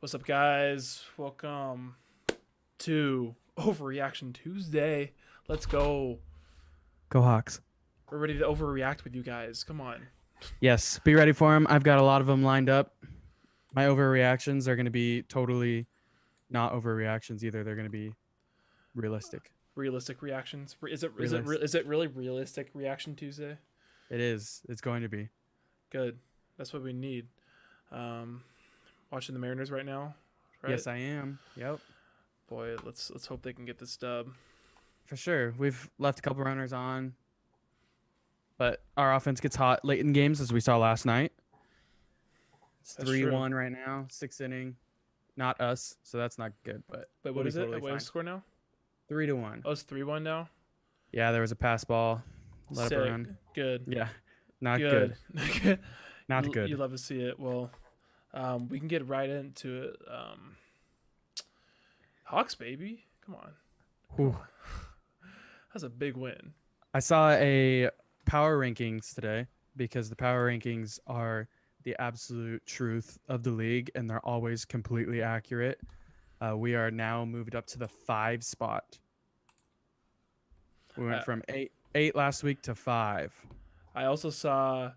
What's up, guys? Welcome to Overreaction Tuesday. Let's go. Go Hawks. We're ready to overreact with you guys. Come on. Yes, be ready for them. I've got a lot of them lined up. My overreactions are going to be totally not overreactions either. They're going to be realistic. Realistic reactions. Realist. Is it really realistic Reaction Tuesday? It is. It's going to be. Good. That's what we need. Um, Watching the Mariners right now. Right? Yes, I am. Yep. Boy, let's hope they can get this dub. For sure. We've left a couple runners on, but our offense gets hot late in games as we saw last night. It's That's 3-1 right now, 6th inning. Not us, so that's not good, but Wait, we'll what be is it? totally What is fine. the score now? 3-1. Oh, it's 3-1 now. Yeah, there was a pass ball. Let Sick. up around. Good. Yeah. Not Good. good. Not You good. love to see it. Well, we can get right into it. Hawks, baby. Come on. Whew. That's a big win. I saw a power rankings today because the power rankings are the absolute truth of the league and they're always completely accurate. We are now moved up to the 5 spot. We went Uh, from eight last week to 5. I also saw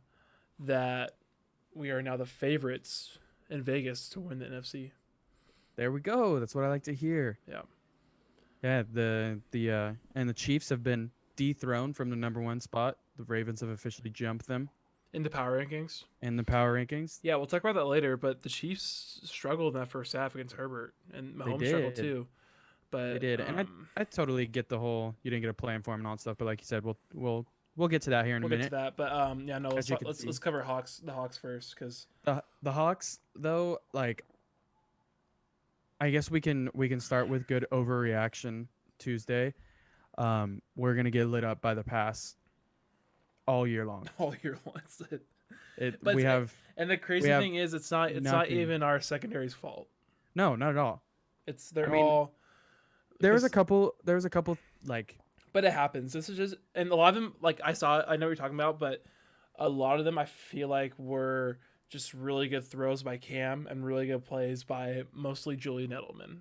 that we are now the favorites in Vegas to win the NFC. There we go. That's what I like to hear. Yeah. Yeah, and the Chiefs have been dethroned from the number 1 spot. The Ravens have officially jumped them In the power rankings. in the power rankings. Yeah, we'll talk about that later, but the Chiefs struggled in that first half against Herbert, and They Mahomes struggled did. too. They But did. And I totally get the whole you didn't get a plan for him and all that stuff, but like you said, we'll get to that here in a we'll get to minute. that. But yeah, no, As you can let's see. cover the Hawks first, because The Hawks though, like I guess we can start with good overreaction Tuesday. We're gonna get lit up by the pass all year long. all year once. It But we it's- have And the we crazy have thing is, it's not nothing. even our secondary's fault. No, not at all. They're I mean, all. There was a because- couple like But it happens. This is just, and a lot of them, like I know what you're talking about, but a lot of them I feel like were just really good throws by Cam and really good plays by mostly Julian Edelman.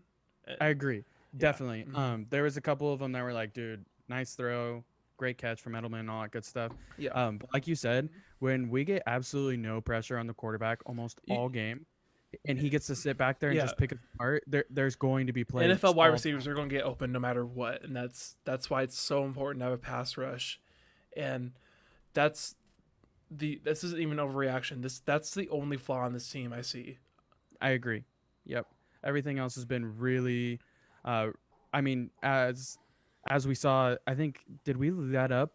I agree. Definitely. Mhm. There was a couple of them that were like, dude, nice throw, great catch from Edelman and all that good stuff. Yeah. But like you said, when we get absolutely no pressure on the quarterback almost You- all game, and he gets to sit back there and Yeah. just pick it apart, there's going to be plays. NFL wide all- receivers are going to get open no matter what, and that's why it's so important to have a pass rush, and that's this isn't even overreaction. That's the only flaw in this team I see. I agree. Yep. Everything else has been really, I mean, as we saw, I think did we let up?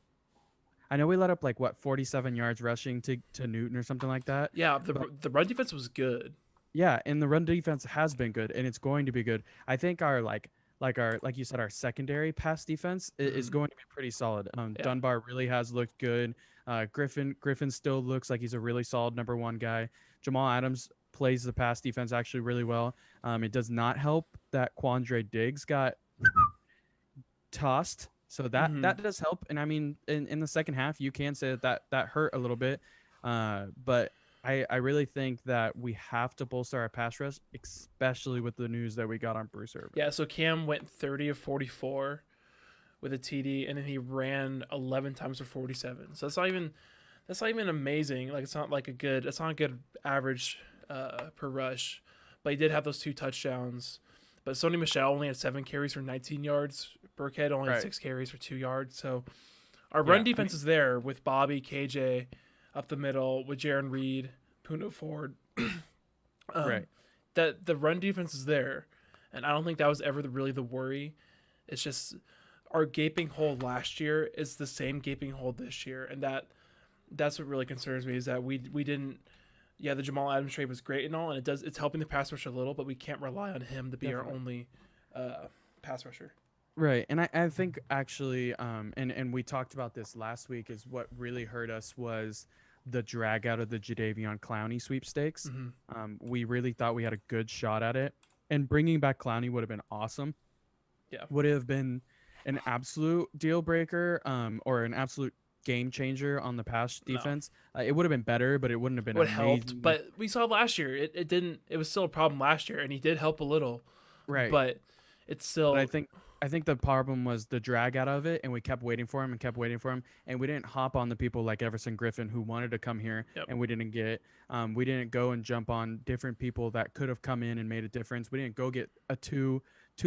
I know we let up like what 47 yards rushing to Newton or something like that. Yeah, But the run defense was good. yeah, and the run defense has been good, and it's going to be good. I think our like you said, our secondary pass defense is Mhm. going to be pretty solid. Yeah. Dunbar really has looked good. Griffin still looks like he's a really solid number 1 guy. Jamal Adams plays the pass defense actually really well. It does not help that Quandre Diggs got tossed, so that Mhm. that does help. And I mean, in the second half, you can say that hurt a little bit, but I really think that we have to bolster our pass rush, especially with the news that we got on Bruce Irvin. Yeah, so Cam went 30 of 44 with a TD, and then he ran 11 times for 47. So that's not even amazing. Like it's not a good average per rush, but he did have those 2 touchdowns. But Sony Michelle only had 7 carries for 19 yards. Burkhead only had Right. 6 carries for 2 yards. So our Yeah, run I defense is there with Bobby, KJ up the middle, with Jaron Reed, Puno Ford. Right. That the run defense is there, and I don't think that was ever really the worry. It's just our gaping hole last year is the same gaping hole this year, and that's what really concerns me is that we didn't. Yeah, the Jamal Adams trade was great and all, and it's helping the pass rush a little, but we can't rely on him to be our Definitely. only pass rusher. Right. And I think actually, and we talked about this last week, is what really hurt us was the drag out of the Jadeveon Clowney sweepstakes. Hmm. We really thought we had a good shot at it, and bringing back Clowney would have been awesome. Yeah. Would have been an absolute deal breaker, or an absolute game changer on the pass No, defense. It would have been better, but it wouldn't have been would helped, amazing. but we saw last year it didn't. It was still a problem last year, and he did help a little, Right. but it's But still I think the problem was the drag out of it, and we kept waiting for him and kept waiting for him, and we didn't hop on the people like Everson Griffin who wanted to come here, yep. and we didn't get. We didn't go and jump on different people that could have come in and made a difference. We didn't go get a two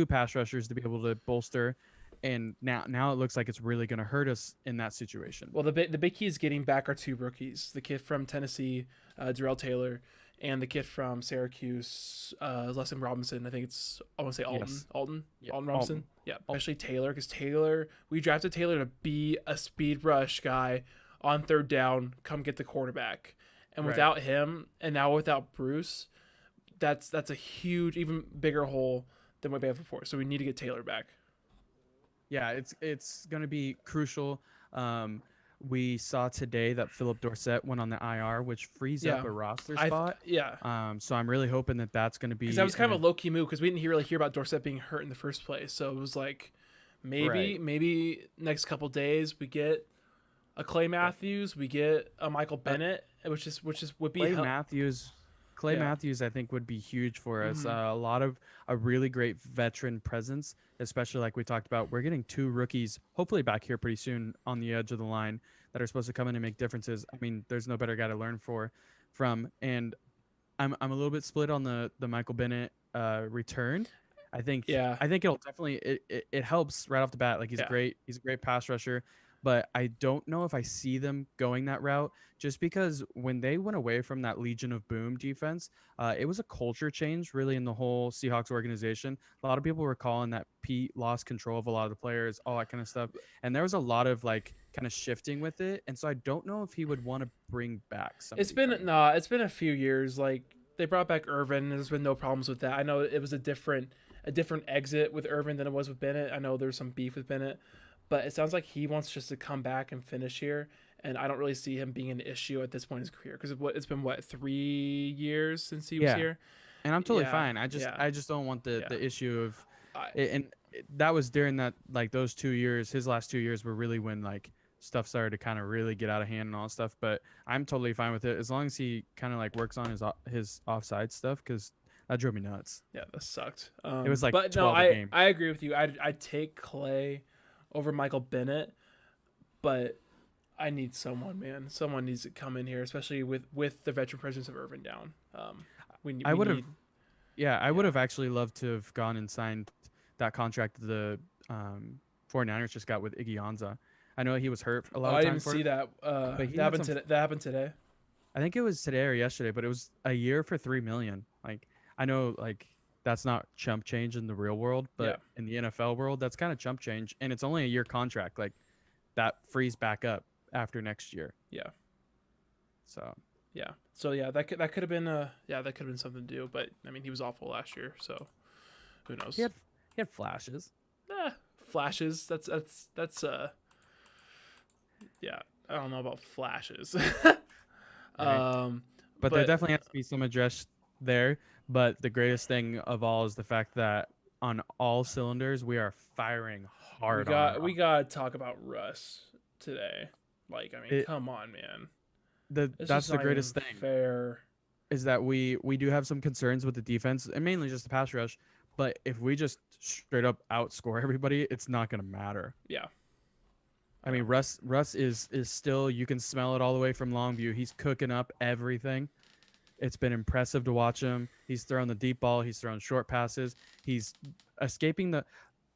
pass rushers to be able to bolster, and now it looks like it's really going to hurt us in that situation. Well, the big key is getting back our two rookies, the kid from Tennessee, Darrell Taylor, and the kid from Syracuse, Lesson Robinson. I think it's I want to say Alton, Yes. Alton, Yeah, Alton Robinson. Alton. Yeah, especially Taylor, because Taylor, we drafted Taylor to be a speed rush guy on third down, come get the quarterback, and Right. without him, and now without Bruce, that's a huge, even bigger hole than what we have before. So we need to get Taylor back. Yeah, it's going to be crucial. We saw today that Philip Dorsett went on the IR, which frees up Yeah. a roster I spot. yeah. So I'm really hoping that that's going to be. Because that was kind of a low key move because we didn't really hear about Dorsett being hurt in the first place. So it was like Right. maybe next couple days we get a Clay Matthews, we get a Michael Bennett, which would be Clay help. Matthews. Clay Yeah. Matthews, I think, would be huge for us. Mhm. A lot of a really great veteran presence, especially like we talked about. We're getting two rookies, hopefully back here pretty soon on the edge of the line that are supposed to come in and make differences. I mean, there's no better guy to learn from. And I'm a little bit split on the Michael Bennett return. Yeah. I think it'll definitely it helps right off the bat. Like Yeah. he's a great pass rusher, but I don't know if I see them going that route just because when they went away from that Legion of Boom defense, it was a culture change really in the whole Seahawks organization. A lot of people were calling that Pete lost control of a lot of the players, all that kind of stuff, and there was a lot of like kind of shifting with it. And so I don't know if he would want to bring back some. It's been a few years. Like they brought back Irvin. There's been no problems with that. I know it was a different exit with Irvin than it was with Bennett. I know there's some beef with Bennett, but it sounds like he wants just to come back and finish here. And I don't really see him being an issue at this point in his career because it's been 3 years since he was Yeah. here. And I'm totally Yeah, fine. yeah. I just don't want the Yeah. issue of I, that was during that like those 2 years. His last 2 years were really when like stuff started to kind of really get out of hand and all that stuff. But I'm totally fine with it as long as he kind of like works on his offside stuff because that drove me nuts. Yeah, that sucked. It was like but no, 12 a game. I agree with you. I'd take Clay over Michael Bennett, but I need someone, man. Someone needs to come in here, especially with the veteran presence of Irvin down. I would have, need- yeah, I would have actually loved to have gone and signed that contract the 49ers just got with Iggy Anza. I know he was hurt a lot Oh, of I times. didn't see that. but he That had happened some today. That happened today. I think it was today or yesterday, but it was a year for $3 million. Like I know, like that's not chump change in the real world, but Yeah. in the NFL world, that's kind of chump change, and it's only a year contract. Like that frees back up after next year. Yeah. So Yeah. So yeah, that could have been that could have been something to do. But I mean, he was awful last year, so who knows? he had flashes. Flashes. That's yeah. I don't know about flashes. Right. But there definitely has to be some address there. But the greatest thing of all is the fact that on all cylinders we are firing hard. we got to talk about Russ today. Like, I mean, come on, man. It's that's just the not greatest even thing. Fair. Is that we do have some concerns with the defense and mainly just the pass rush. But if we just straight up outscore everybody, it's not going to matter. Yeah. I mean, Russ is still, you can smell it all the way from Longview. He's cooking up everything. It's been impressive to watch him. He's throwing the deep ball. He's throwing short passes. He's escaping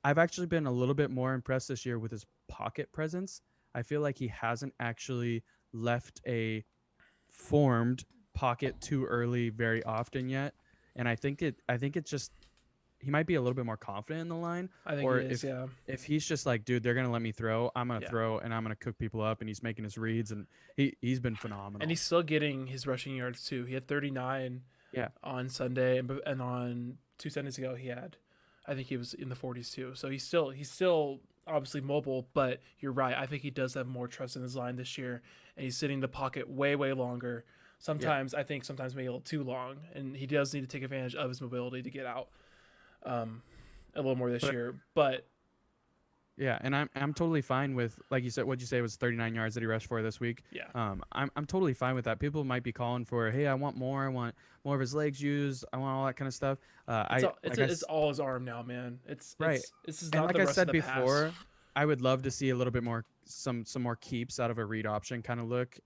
I've actually been a little bit more impressed this year with his pocket presence. I feel like he hasn't actually left a formed pocket too early very often yet. And I think it's just, he might be a little bit more confident in the line. I think Or it is, yeah. If he's just like, dude, they're gonna let me throw, I'm gonna Yeah. throw and I'm gonna cook people up, and he's making his reads, and he's been phenomenal. And he's still getting his rushing yards too. He had 39 on Sunday, and on 2 Sundays ago I think he was in the 40s too. So he's still obviously mobile, but you're right. I think he does have more trust in his line this year, and he's sitting in the pocket way longer. Sometimes I think maybe a little too long, and he does need to take advantage of his mobility to get out a little more this year. But Yeah, and I'm totally fine with, like you said, what'd you say was 39 yards that he rushed for this week. Yeah. I'm totally fine with that. People might be calling for, hey, I want more. I want more of his legs used. I want all that kind of stuff. It's I all it's like I it's all his arm now, man. It's right, it's this is and not like the I rest of said the pass. before, I would love to see a little bit more, some more keeps out of a read option kind of look.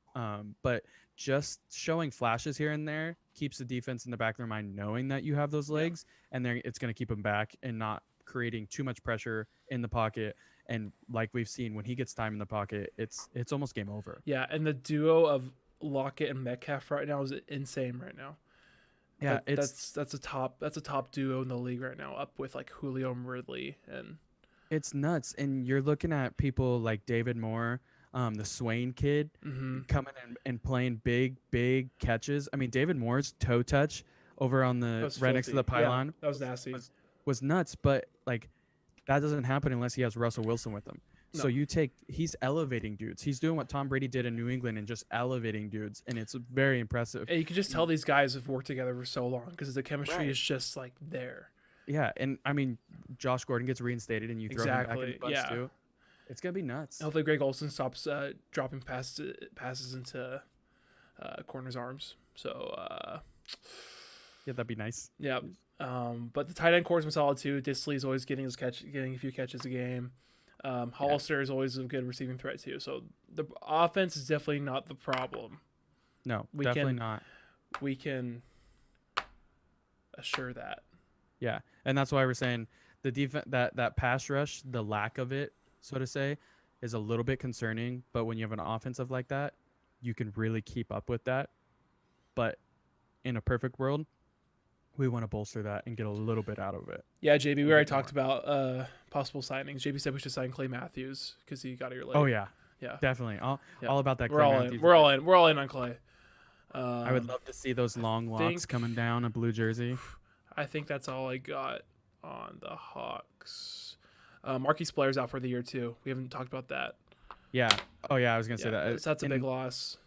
But just showing flashes here and there keeps the defense in the back of their mind, knowing that you have those Yeah. legs, and it's going to keep them back and not creating too much pressure in the pocket. And like we've seen, when he gets time in the pocket, it's almost game over. Yeah, and the duo of Lockett and Metcalf right now is insane right now. Yeah, That's a top duo in the league right now, up with like Julio and Ridley and it's nuts. And you're looking at people like David Moore, the Swain kid, mm-hmm. coming in and playing big catches. I mean, David Moore's toe touch over on That the was right next to filthy. the Yeah, pylon that was nasty. was nuts. But like that doesn't happen unless he has Russell Wilson with him. No. So he's elevating dudes. He's doing what Tom Brady did in New England and just elevating dudes, and it's very impressive. And you can just tell these guys have worked together for so long because the chemistry Right. is just like there. Yeah, and I mean, Josh Gordon gets reinstated, and you throw him back in Exactly, the bunch yeah. too. It's gonna be nuts. Hopefully, Greg Olson stops dropping passes into corners' arms. So Yeah, that'd be nice. yeah. But the tight end core's been solid too. Disley's always getting a few catches a game. Hollister is always a good receiving threat too. So the offense is definitely not the problem. No, We definitely can- not. We can assure that. Yeah, and that's why we're saying the defense, that pass rush, the lack of it, so to say, is a little bit concerning. But when you have an offensive like that, you can really keep up with that. But in a perfect world, we want to bolster that and get a little bit out of it. Yeah, JB, we bit already talked about possible signings. JB said we should sign Clay Matthews because he got here late. Oh yeah, yeah. definitely. Yeah. All about that. We're Clay all Matthews. in. We're all in. We're all in on Clay. I would love to see those long locks think- coming down a blue jersey. I think that's all I got on the Hawks. Marquise Blair's out for the year too. We haven't talked about that. Yeah. Oh yeah, I was gonna say that. So that's a And big loss.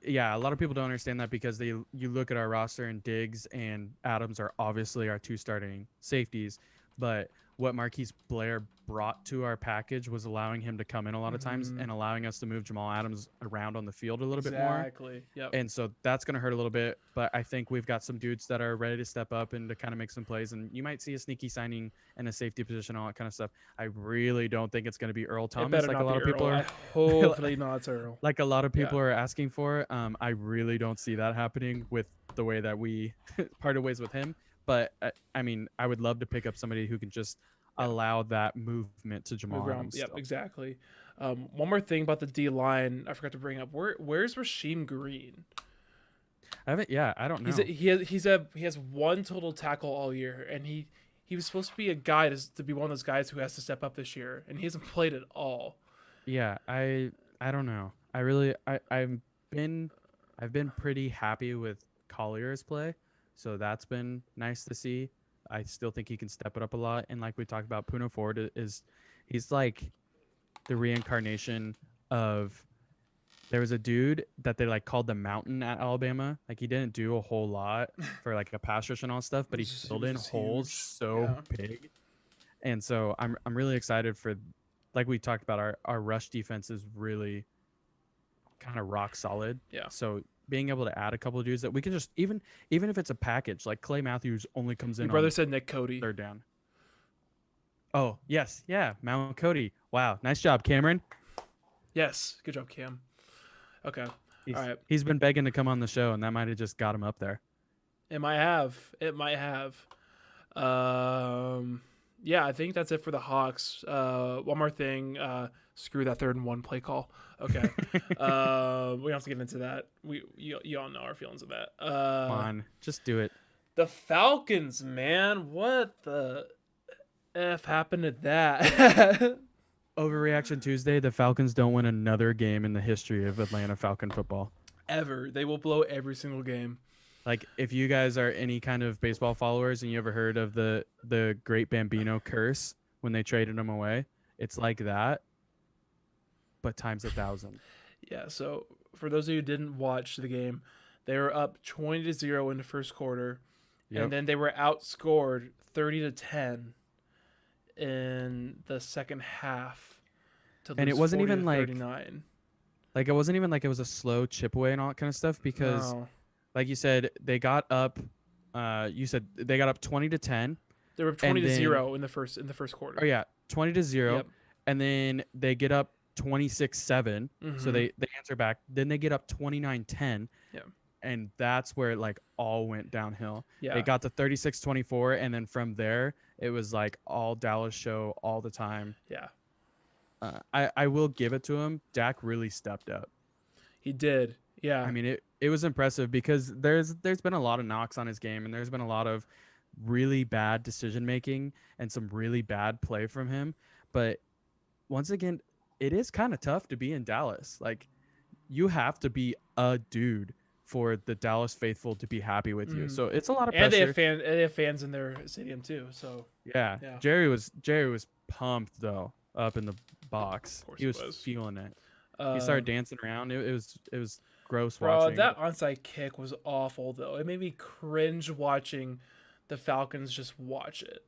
yeah, a lot of people don't understand that because you look at our roster and Diggs and Adams are obviously our two starting safeties, but what Marquise Blair brought to our package was allowing him to come in a lot of times Mhm. and allowing us to move Jamal Adams around on the field a little bit more. Exactly. Yep. And so that's going to hurt a little bit, but I think we've got some dudes that are ready to step up and to kind of make some plays. And you might see a sneaky signing and a safety position, all that kind of stuff. I really don't think it's going to be Earl It Thomas, better like not a lot be of people Earl. are. Hopefully not it's Earl. Like a lot of people are asking for. I really don't see that happening with the way that we parted ways with him. But I mean, I would love to pick up somebody who can just allow that movement to Jamal Move around. Adams. Yep, still. exactly. One more thing about the D line, I forgot to bring up. Where's Rasheem Green? I haven't. Yeah, I don't know. He has one total tackle all year, and he was supposed to be a guy to be one of those guys who has to step up this year, and he hasn't played at all. Yeah, I don't know. I've been pretty happy with Collier's play, so that's been nice to see. I still think he can step it up a lot, and like we talked about, Puna Ford he's like the reincarnation of. There was a dude that they like called the Mountain at Alabama. Like he didn't do a whole lot for like a pass rush and all stuff, but he He filled was in just holes huge. so Yeah. big. And so I'm really excited for, like we talked about, our rush defense is really kind of rock solid. Yeah. So being able to add a couple of dudes that we can just even if it's a package, like Clay Matthews only comes in Your brother on said Nick Cody. third down. Oh yes, yeah, Mount Cody. Wow, nice job, Cameron. Yes, good job, Cam. Okay, He's, all right. he's been begging to come on the show, and that might have just got him up there. It might have. Yeah, I think that's it for the Hawks. One more thing. Screw that 3rd and 1 play call. Okay. We don't have to get into that. You all know our feelings of that. Come on, just do it. The Falcons, man. What the F happened to that? Overreaction Tuesday. The Falcons don't win another game in the history of Atlanta Falcon football. Ever. They will blow every single game. Like, if you guys are any kind of baseball followers and you ever heard of the Great Bambino curse when they traded him away, it's like that, but times 1,000. Yeah, so for those of you who didn't watch the game, they were up 20-0 in the first quarter, Yep. and then they were outscored 30-10 in the second half to And lose it wasn't 40 even to like 39. it wasn't even like it was a slow chip away and all that kind of stuff because No, like you said, they got up you said they got up 20 to 10 they were 20 and to then 0 in the first quarter. oh yeah, 20 to 0 Yep. and then they get up 26-7. So Mm-hmm. they answer back. Then they get up 29-10 Yeah. and that's where it like all went downhill. It Yeah. got to 36-24 and then from there it was like all Dallas show all the time. Yeah. I will give it to him. Dak really stepped up. He did. I Yeah. mean, it was impressive because there's been a lot of knocks on his game and there's been a lot of really bad decision making and some really bad play from him. But once again, it is kind of tough to be in Dallas. Like you have to be a dude for the Dallas faithful to be happy with you. Mm. So it's a lot of And pressure. they have fans in their stadium too. So Yeah. yeah. Jerry was pumped though up in the box. Of course He he was was. feeling it. He started dancing around. It was gross Bro, watching. that onside kick was awful though. It made me cringe watching the Falcons just watch it.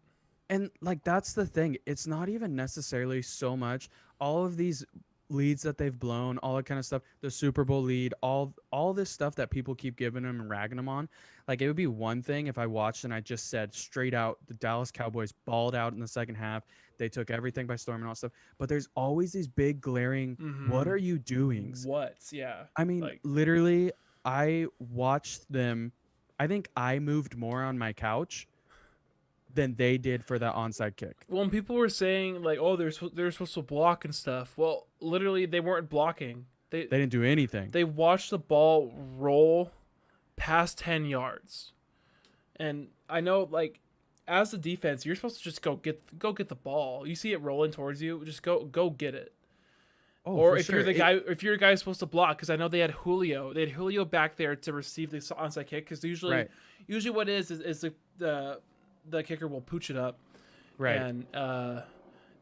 And like that's the thing. It's not even necessarily so much all of these leads that they've blown, all that kind of stuff, the Super Bowl lead, all this stuff that people keep giving them and ragging them on. Like it would be one thing if I watched and I just said straight out the Dallas Cowboys balled out in the second half. They took everything by storm and all that stuff. But there's always these big glaring, what Mhm. are you doing? What? Yeah. I mean, Like literally, I watched them. I think I moved more on my couch than they did for that onside kick. when people were saying like, oh, they're supposed to block and stuff. Well, literally they weren't blocking. They didn't do anything. They watched the ball roll past 10 yards. And I know like as the defense, you're supposed to just go get the ball. You see it rolling towards you, just go get it. Oh, Or for if sure. you're the guy, if you're a guy who's supposed to block, because I know they had Julio back there to receive the onside kick. Because Right. usually what is the kicker will pooch it up, Right. and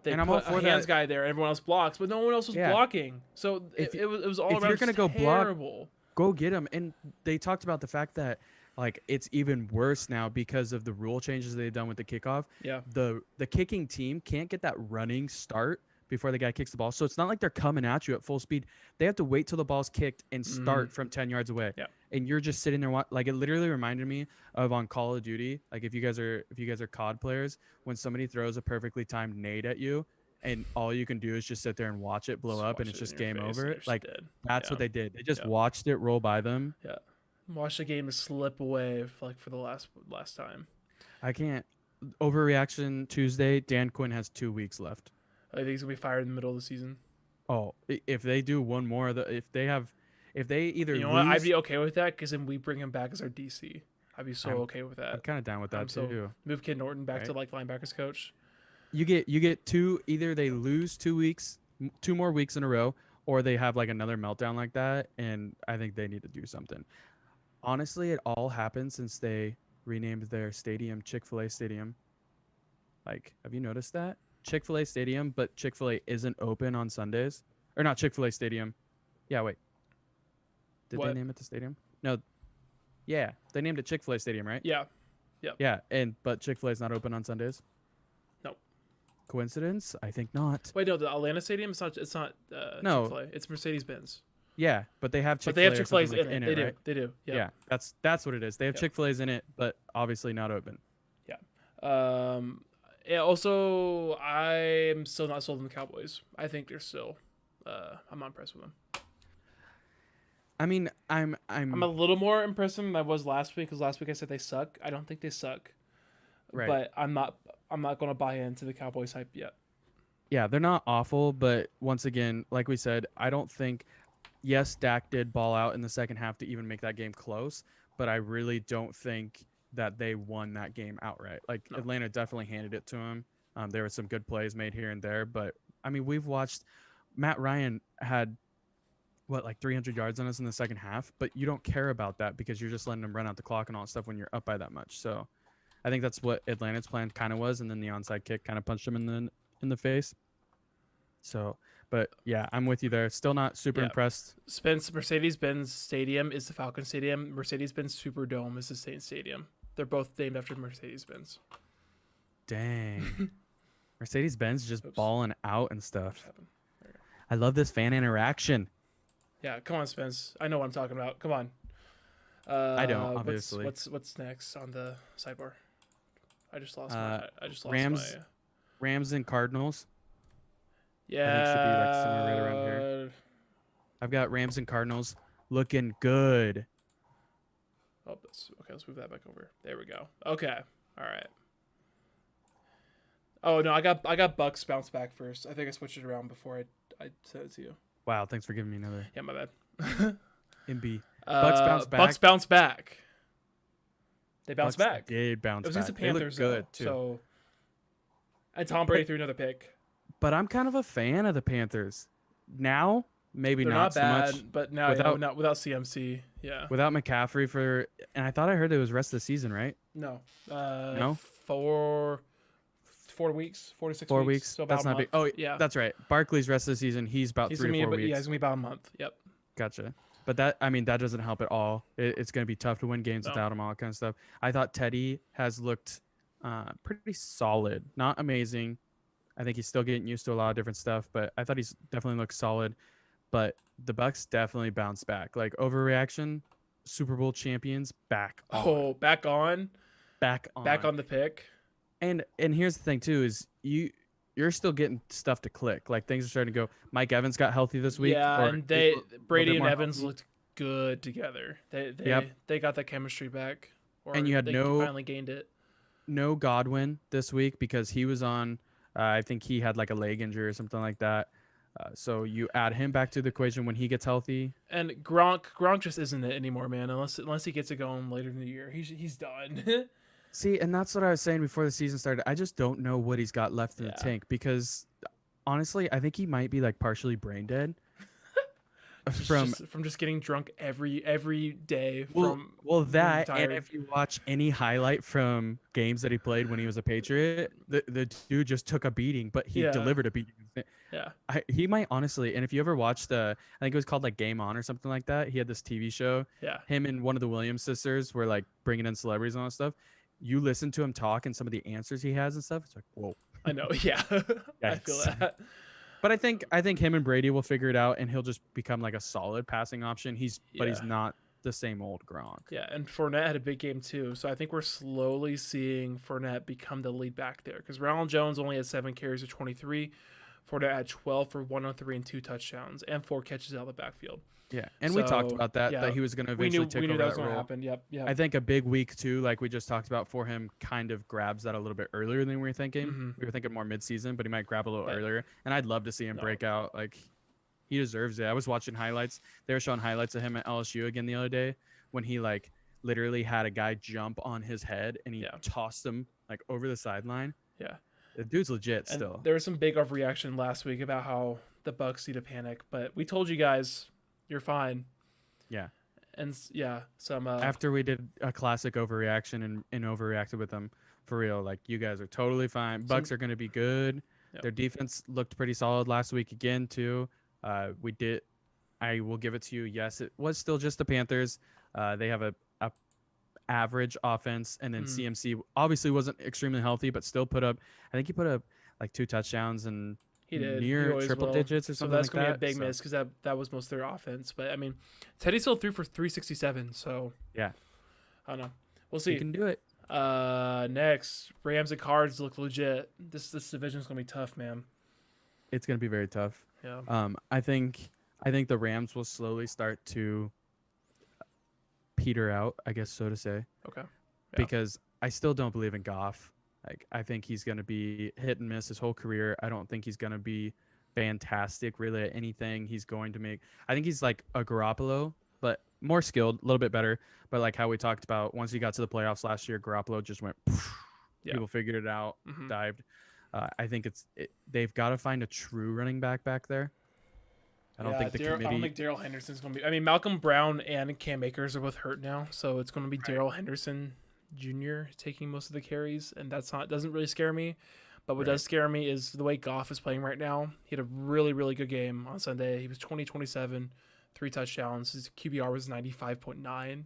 they And I'm put all for a hands that. guy there. Everyone else blocks, but no one else was Yeah. blocking. So If it was all if around you're gonna go block, terrible. Go get them. And they talked about the fact that like it's even worse now because of the rule changes they've done with the kickoff. Yeah, The kicking team can't get that running start before the guy kicks the ball. So it's not like they're coming at you at full speed. They have to wait till the ball's kicked and start from 10 yards away. Yeah. And you're just sitting there like it literally reminded me of on Call of Duty. Like if you guys are COD players, when somebody throws a perfectly timed nade at you and all you can do is just sit there and watch it blow Just up and watch it's it just in your game face over. and you're just Like dead. that's Yeah. what they did. They just Yeah. watched it roll by them. Yeah, watch the game slip away for the last time. I can't. Overreaction Tuesday. Dan Quinn has 2 weeks left. I think he's gonna be fired in the middle of the season. Oh, if they do one more, if they either You know what? I'd lose, be okay with that because then we bring him back as our DC. I'd be so I'm- okay with I'm that. kind of down with that so too. move Kid Norton back to Right. like linebackers coach. You get two. Either they lose 2 weeks, 2 more weeks in a row, or they have like another meltdown like that, and I think they need to do something. Honestly, it all happened since they renamed their stadium Chick-fil-A Stadium. Like, have you noticed that? Chick-fil-A Stadium, but Chick-fil-A isn't open on Sundays. Or not Chick-fil-A Stadium. Yeah, wait. Did What? they name it the stadium? No. Yeah, they named it Chick-fil-A Stadium, right? Yeah, Yeah, but Chick-fil-A is not open on Sundays. Nope. Coincidence? I think not. wait, no, the Atlanta Stadium. It's not. No. Chick-fil-A. It's Mercedes Benz. Yeah, but they have But they Chick-fil-A. have or Chick-fil-A's something in like it. They right? do. They do. Yep. Yeah, that's what it is. They have Yep. Chick-fil-A's in it, but obviously not open. Yeah. Also, I'm still not sold on the Cowboys. I think they're still. I'm not impressed with them. I mean, I'm I'm a little more impressed with them than I was last week because last week I said they suck. I don't think they suck. Right. But I'm not going to buy into the Cowboys hype yet. Yeah, they're not awful, but once again, like we said, I don't think. Yes, Dak did ball out in the second half to even make that game close, but I really don't think that they won that game outright. Like No. Atlanta definitely handed it to him. There were some good plays made here and there, but I mean, we've watched Matt Ryan had like 300 yards on us in the second half, but you don't care about that because you're just letting them run out the clock and all that stuff when you're up by that much. So I think that's what Atlanta's plan kind of was, and then the onside kick kind of punched him in the face. So, but yeah, I'm with you there. Still not super Yeah. impressed. Mercedes-Benz Stadium is the Falcon Stadium. Mercedes-Benz Superdome is the Saints Stadium. They're both named after Mercedes-Benz. Dang. Yep. Dang. That's crazy. Mercedes-Benz just Oops. balling out and What stuff. just happened? There we go. I love this fan interaction. Yeah, come on, Spence. I know what I'm talking about. Come on. I don't, What's obviously. what's next on the sidebar? I just lost Uh, my. I just lost Rams, my. Rams and Cardinals. I think should be like somewhere right around here. Yeah. I've got Rams and Cardinals looking good. Oh, okay. Let's move that back over. There we go. Okay. All right. Oh no, I got Bucks bounce back first. I think I switched it around before I said it to you. Wow, thanks for giving me another Yeah, my bad. MB. Bucks bounce back. Bucks bounce back. They bounced Bucks back. did bounce It was back. against the They look Panthers, good though, too. So, and Tom Brady threw another pick. But I'm kind of a fan of the Panthers. Now, maybe They're not not so bad, much. but now without CMC, yeah. Without McCaffrey and I thought I heard it was rest of the season, right? No. No? 4 weeks, 4 to 6 4 weeks. weeks. So about That's a not month. big. Oh, yeah. that's right. Barkley's rest of the season, he's about He's 3 gonna to 4 be, weeks. yeah, he's gonna be about a month. Yep. Gotcha. But that doesn't help at all. It's going to be tough to win games No. without him, all that kind of stuff. I thought Teddy has looked pretty solid. Not amazing. I think he's still getting used to a lot of different stuff, but I thought he's definitely looked solid. But the Bucks definitely bounced back. Like overreaction, Super Bowl champions back on. Oh, back on Back on. the pick. And here's the thing too is you're still getting stuff to click. Like things are starting to go. Mike Evans got healthy this week. Yeah, or and a Brady bit and more Evans healthy. looked good together. Yep. They got that chemistry back. Or And you had they no- finally gained it. No Godwin this week because he was on. I think he had like a leg injury or something like that. So you add him back to the equation when he gets healthy. And Gronk just isn't it anymore, man. Unless he gets it going later in the year, he's done. See, and that's what I was saying before the season started. I just don't know what he's got left in the Yeah. tank because honestly, I think he might be like partially brain dead. from just getting drunk every day well, from being that and tired. if you watch any highlight from games that he played when he was a Patriot, the dude just took a beating, but he Yeah. delivered a beating. Yeah. He might honestly, and if you ever watched I think it was called like Game On or something like that. He had this TV show. Yeah. Him and one of the Williams sisters were like bringing in celebrities and all that stuff. You listen to him talk and some of the answers he has and stuff. It's like, whoa. I know. Yeah. I feel Yikes. that. But I think him and Brady will figure it out, and he'll just become like a solid passing option. But he's Yeah. not the same old Gronk. Yeah, and Fournette had a big game too. So I think we're slowly seeing Fournette become the lead back there because Ronald Jones only had 7 carries of 23. Fournette had 12 for 103 and 2 touchdowns and 4 catches out of the backfield. Yeah, and we talked So, about that yeah, that he was going to We eventually knew take we knew over that was that going to role. happen. Yep. Yeah. I think a big week too, like we just talked about for him, kind of grabs that a little bit earlier than we were thinking. Mhm. We were thinking more mid-season, but he might grab a little Yeah. earlier. And I'd love to see him No. break out. Like he deserves it. I was watching highlights. They were showing highlights of him at LSU again the other day when he like literally had a guy jump on his head and he Yeah. tossed him like over the sideline. Yeah. The dude's legit And still. there was some big overreaction last week about how the Bucks need to panic, but we told you guys you're fine. Yeah. And some After we did a classic overreaction and overreacted with them for real, like you guys are totally fine. Bucks are going to be good. Yep. Their defense looked pretty solid last week again too. I will give it to you. Yes, it was still just the Panthers. They have a average offense, and then CMC obviously wasn't extremely healthy, but still put up. I think he put up like 2 touchdowns and he did near He always triple will. digits or So something that's like gonna that. be a big So, miss because that was most of their offense. But I mean, Teddy still threw for 367. So Yeah. I don't know. We'll you see. can do it. Next, Rams and Cards look legit. This division's gonna be tough, man. It's going to be very tough. Yeah. I think the Rams will slowly start to peter out, I guess so to say, Okay. Yeah. because I still don't believe in Goff. Like I think he's going to be hit and miss his whole career. I don't think he's going to be fantastic really at anything he's going to make. I think he's like a Garoppolo, but more skilled, a little bit better. But like how we talked about, once he got to the playoffs last year, Garoppolo just went. Yeah. People figured it out, Mhm. dived. I think they've got to find a true running back there. I don't think the committee. I don't think Daryl Henderson's gonna be. I mean, Malcolm Brown and Cam Akers are both hurt now, so it's gonna be Daryl Henderson Jr. taking most of the carries, and doesn't really scare me. But what Right. does scare me is the way Goff is playing right now. He had a really, really good game on Sunday. He was 20-27, 3 touchdowns. His QBR was 95.9.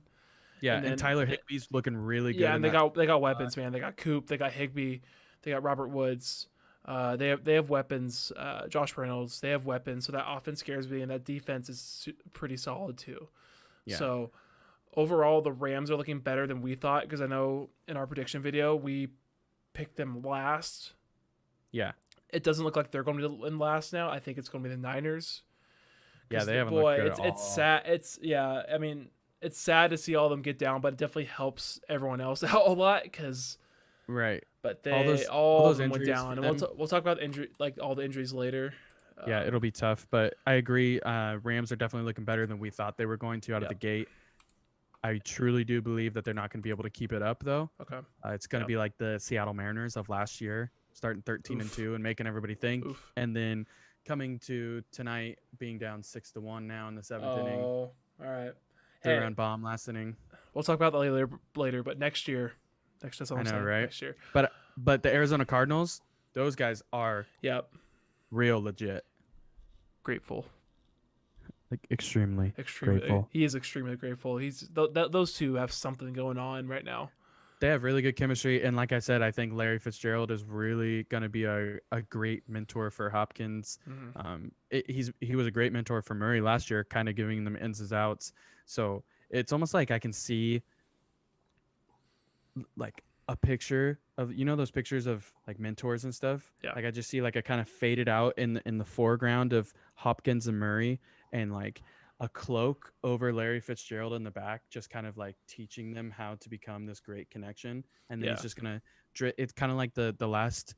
Yeah, and and then- Tyler Higbee's looking really good. Yeah, in and they that. got weapons, man. They got Coop, they got Higbee, they got Robert Woods. They have weapons. Josh Reynolds, they have weapons, so that offense scares me, and that defense is pretty solid too. Yeah. So overall, the Rams are looking better than we thought, because I know in our prediction video we picked them last. Yeah. It doesn't look like they're going to win last now. I think it's going to be the Niners. Yeah, they haven't Boy, looked good at it's all. sad. I mean, it's sad to see all of them get down, but it definitely helps everyone else out a lot, because. Right. But all all those of them went injuries down, for and them. we'll talk about injury, like all the injuries later. Yeah, it'll be tough, but I agree. Rams are definitely looking better than we thought they were going to out of Yep. the gate. I truly do believe that they're not going to be able to keep it up, though. Okay. It's going to Yep. be like the Seattle Mariners of last year, starting 13-2 and making everybody think, Oof. and then coming to tonight being down 6-1 now in the seventh inning. Oh, all right. Hey, Three-run bomb last inning. we'll talk about that later. But next year, that's all I I'm know, saying. right? Next year. But the Arizona Cardinals, those guys are Yep. real legit. Grateful. Like extremely Extremely. grateful. He is extremely grateful. Those two have something going on right now. They have really good chemistry, and like I said, I think Larry Fitzgerald is really going to be a great mentor for Hopkins. He was a great mentor for Murray last year, kind of giving them ins and outs. So it's almost like I can see like a picture of those pictures of like mentors and stuff. Yeah. Like I just see like a kind of faded out in the foreground of Hopkins and Murray, and like a cloak over Larry Fitzgerald in the back, just kind of like teaching them how to become this great connection. And then Yeah. he's just gonna it's kind of like the last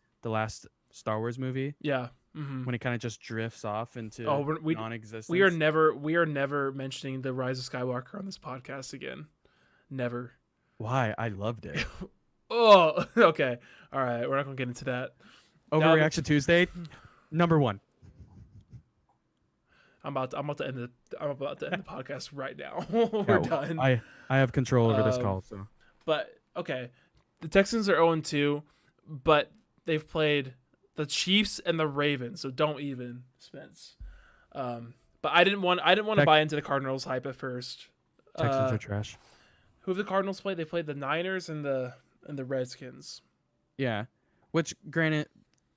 Star Wars movie Yeah. Mm-hmm. when it kind of just drifts off into we non-existence. we are never mentioning the Rise of Skywalker on this podcast again. Never. Why? I loved it. Oh, okay. All right. We're not gonna get into that. Overreaction Tuesday, number 1. I'm about to end the podcast right now. We're done. I have control over this call, so. But okay, the Texans are 0-2, but they've played the Chiefs and the Ravens, so don't even, Spence. But I didn't want to buy into the Cardinals hype at first. Texans are trash. Who have the Cardinals played? They played the Niners and the Redskins. Yeah, which granted,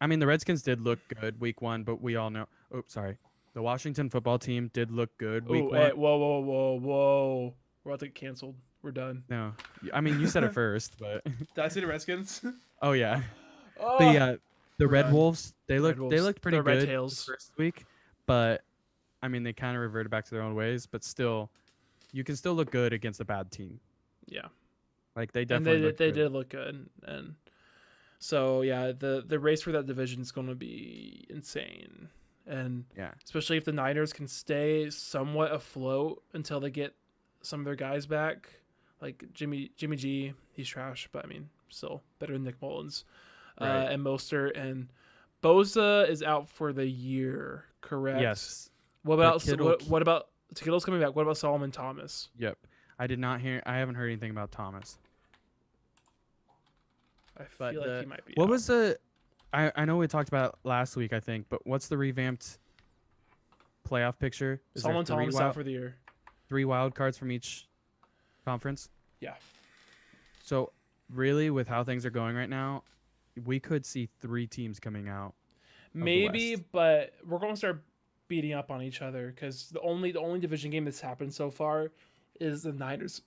I mean the Redskins did look good week 1, but we all know. Oops, sorry. The Washington football team did look good week 1. Hey, whoa! We're about to get canceled. We're done. No, I mean you said it first, but Did I say the Redskins? oh yeah, Oh, the Red done. Wolves they looked pretty The good Red Tails. first week, but I mean they kind of reverted back to their own ways. But still, you can still look good against a bad team. Yeah. Like they And definitely they did look good, and so yeah, the race for that division is going to be insane, and yeah. especially if the Niners can stay somewhat afloat until they get some of their guys back, like Jimmy G. He's trash, but I mean still better than Nick Mullins, Right. and Mostert, and Bosa is out for the year, correct? Yes. What about Kittle- what about Kittle's coming back? What about Solomon Thomas? Yep. I haven't heard anything about Thomas. I But feel like he might be. What out. was the? I know we talked about it last week, I think, but what's the revamped playoff picture? Is there Solomon Thomas out for the year? 3 wild cards from each conference? Yeah. So really, with how things are going right now, we could see 3 teams coming out. Maybe, West. but we're going to start beating up on each other, because the only division game that's happened so far is the Niners.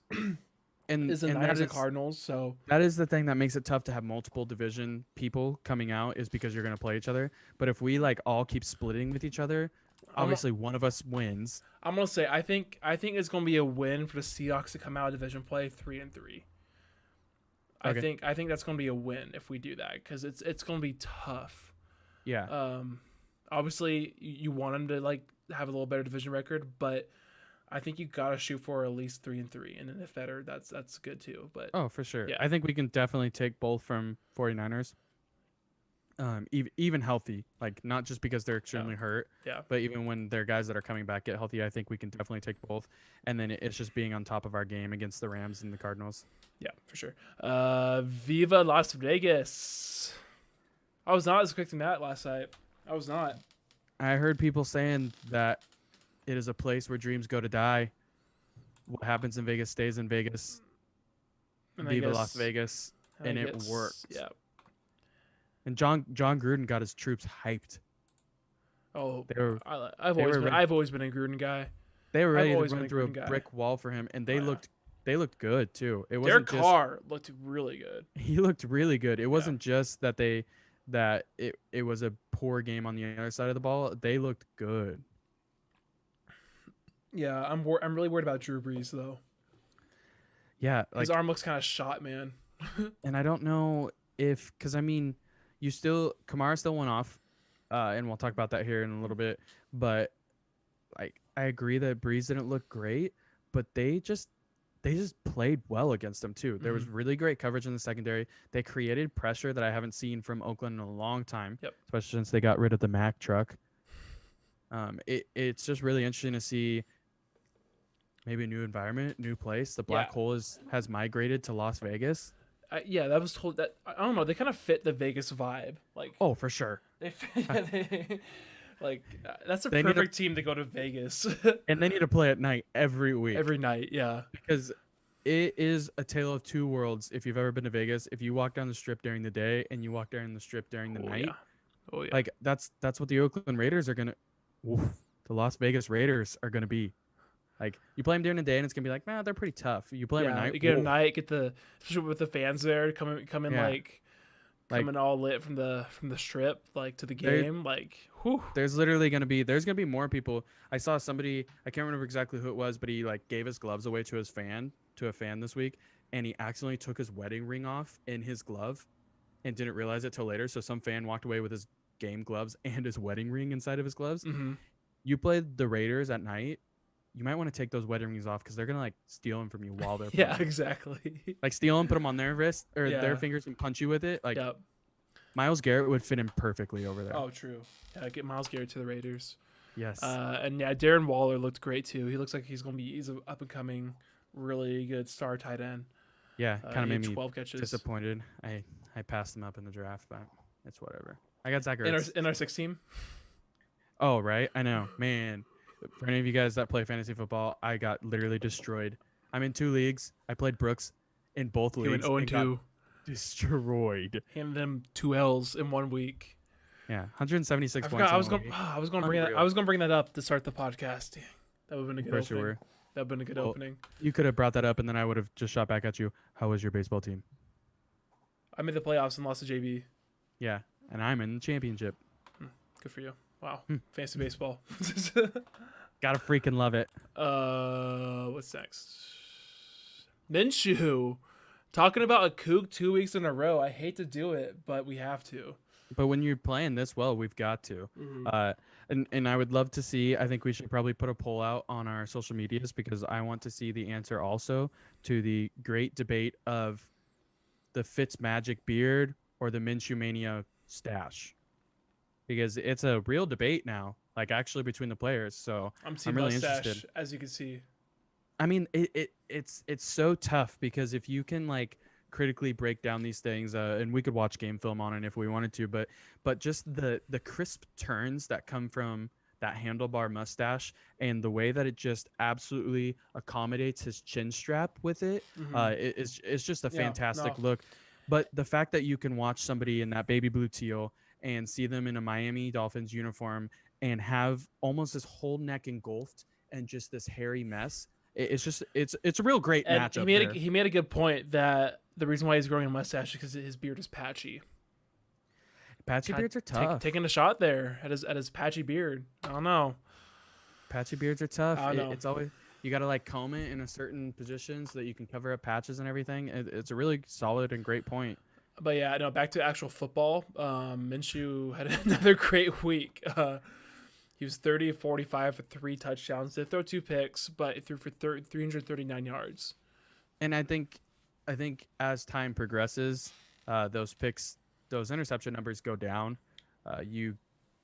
And Niners and Cardinals. So that is the thing that makes it tough to have multiple division people coming out, is because you're going to play each other. But if we like all keep splitting with each other, obviously one of us wins. I'm gonna say I think it's gonna be a win for the Seahawks to come out of division play 3-3. Okay. I think that's gonna be a win if we do that, because it's gonna be tough. Yeah. Obviously you want them to like have a little better division record, but I think you gotta shoot for at least 3-3, and then if better, that's good too. But Oh, for sure. Yeah. I think we can definitely take both from 49ers. Even healthy, like not just because they're extremely hurt, yeah, but even when their guys that are coming back get healthy, I think we can definitely take both. And then it's just being on top of our game against the Rams and the Cardinals. yeah, for sure. Viva Las Vegas. I was not expecting that last night. I was not. I heard people saying that it is a place where dreams go to die. What happens in Vegas stays in Vegas. And I Viva guess- Las Vegas. I And it guess- worked. Yeah. And John Gruden got his troops hyped. Oh, They were I've they always were been ready, I've always been a Gruden guy. they were I've ready to always been run a through a Gruden guy. brick wall for him, and Oh yeah. they looked good too. It Derek wasn't just Carr looked really good. he looked really good. It Yeah. wasn't just that it was a poor game on the other side of the ball. They looked good. Yeah, I'm really worried about Drew Brees though. Yeah, His like, arm looks kind of shot, man. and I don't know if because I mean, Kamara still went off, and we'll talk about that here in a little bit. But like, I agree that Breeze didn't look great, but they just played well against them too. There was Mm-hmm. really great coverage in the secondary. They created pressure that I haven't seen from Oakland in a long time, Yep. especially since they got rid of the Mack truck. It's just really interesting to see maybe a new environment, new place. The black Yeah. hole has migrated to Las Vegas. Yeah, that was told that I don't know. They kind of fit the Vegas vibe. Like Oh, for sure. they fit, like that's a They need a- perfect team to go to Vegas And they need to play at night every week every night. Yeah. because it is a tale of two worlds. If you've ever been to Vegas, if you walk down the strip during the day and you walk down the strip during the Oh night, yeah. Oh yeah. like that's what the Oakland Raiders are gonna. Oof, the Las Vegas Raiders are gonna be. Like you play them during the day and it's gonna be like, man, they're pretty tough. You play them yeah, at night, you get a whoa. night, get the especially with the fans there coming Yeah. like coming all lit from the strip like to the They're- game. Like, whew. There's gonna be more people. I saw somebody, I can't remember exactly who it was, but he like gave his gloves away to a fan this week, and he accidentally took his wedding ring off in his glove and didn't realize it till later. So some fan walked away with his game gloves and his wedding ring inside of his gloves. Mm-hmm. You play the Raiders at night, you might want to take those wedding rings off because they're gonna like steal them from you while they're Yeah, playing. exactly. Like steal them, put them on their wrist or Yeah. their fingers and punch you with it. Like Yep. Miles Garrett would fit in perfectly over there. Oh, true. Yeah, get Miles Garrett to the Raiders. Yes. And yeah, Darren Waller looked great too. He looks like he's an up and coming, really good star tight end. Yeah, kind of He had made me 12 catches disappointed. I passed him up in the draft, but it's whatever. I got Zach in our Ertz. 6 team. Oh, right. I know, man. For any of you guys that play fantasy football, I got literally destroyed. I'm in 2 leagues. I played Brooks in both He went leagues. 0 and and got 2. destroyed. Handed him 2 L's in 1 week. Yeah, 176 I points. forgot. in I was one going. week. I was going to bring that. Unreal. I was going to bring that up to start the podcast. Dang, that would have been a Of good course you opening. were. That would have been a good Well, opening. You could have brought that up, and then I would have just shot back at you. How was your baseball team? I made the playoffs and lost to JB. Yeah, and I'm in the championship. Good for you. Wow. Hmm. Fantasy baseball. Gotta freaking love it. What's next? Minshew. Talking about a kook 2 weeks in a row. I hate to do it, but we have to. But when you're playing this well, we've got to. And I would love to see. I think we should probably put a poll out on our social medias because I want to see the answer also to the great debate of the Fitzmagic beard or the Minshew Mania stash, because it's a real debate now, like actually between the players. So I'm team really mustache, interested. as you can see. I mean, it's so tough because if you can like critically break down these things, and we could watch game film on it if we wanted to, but just the crisp turns that come from that handlebar mustache and the way that it just absolutely accommodates his chin strap with it, it's just a Yeah, fantastic no. look. But the fact that you can watch somebody in that baby blue teal and see them in a Miami Dolphins uniform and have almost this whole neck engulfed and just this hairy mess, it's just it's a real great And matchup. he made a good point that the reason why he's growing a mustache is because his beard is patchy. Patchy beards are tough. Taking a shot there at his patchy beard. I don't know. Patchy beards are tough. I know. It's always you got to like comb it in a certain position so that you can cover up patches and everything. It's a really solid and great point. But yeah, no. Back to actual football. Minshew had another great week. He was 30 of 45 for 3 touchdowns. Did throw 2 picks, but he threw for 339 yards. And I think as time progresses, those interception numbers go down. You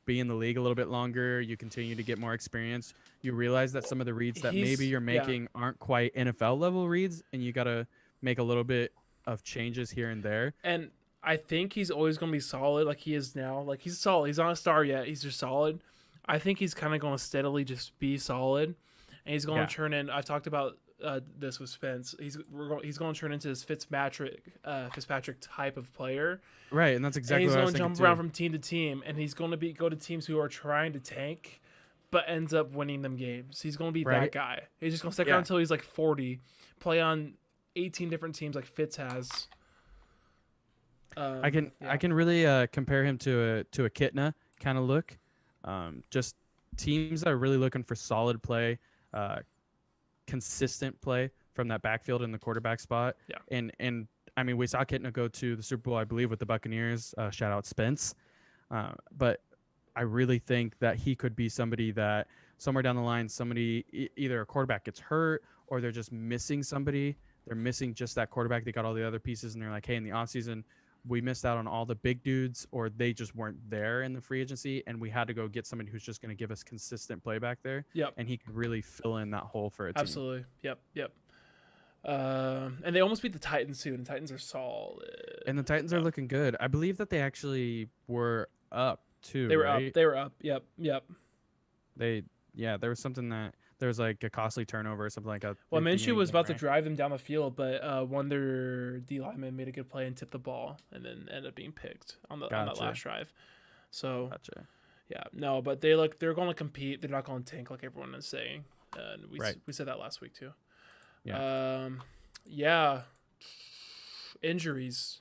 be in the league a little bit longer. You continue to get more experience. You realize that some of the reads that maybe you're making aren't quite NFL level reads, and you got to make a little bit of changes here and there. And I think he's always going to be solid like he is now. Like he's solid. He's not a star yet. He's just solid. I think he's kind of going to steadily just be solid. And he's going to turn in. I've talked about this with Spence. He's going to turn into this Fitzpatrick type of player. Right, and that's exactly And he's what I was going to thinking jump around too. from team to team, and he's going to go to teams who are trying to tank, but ends up winning them games. He's going to be that Right. guy. He's just going to stick Yeah. around until he's like 40, play on 18 different teams like Fitz has. I can yeah. really compare him to a Kitna kind of look. Just teams that are really looking for solid play, consistent play from that backfield in the quarterback spot. Yeah. And I mean, we saw Kitna go to the Super Bowl, I believe, with the Buccaneers. Shout out Spence. But I really think that he could be somebody that somewhere down the line, either a quarterback gets hurt or they're just missing somebody. They're missing just that quarterback. They got all the other pieces, and they're like, hey, in the offseason, we missed out on all the big dudes, or they just weren't there in the free agency, and we had to go get somebody who's just going to give us consistent play back there. Yep. And he could really fill in that hole for a team. Absolutely. Yep. And they almost beat the Titans too, and the Titans are solid. And the Titans are looking good. I believe that they actually were up too. They were right? up. They were up. Yep. There was something that there was like a costly turnover or something like that. Well, at the Minshew beginning was of the about game, to drive them down the field, but one of their D linemen made a good play and tipped the ball, and then ended up being picked on that Gotcha. last drive. So right? Gotcha. yeah, no, but they're going to compete. They're not going to tank like everyone is saying, and Right. we said that last week too. Yeah. Injuries.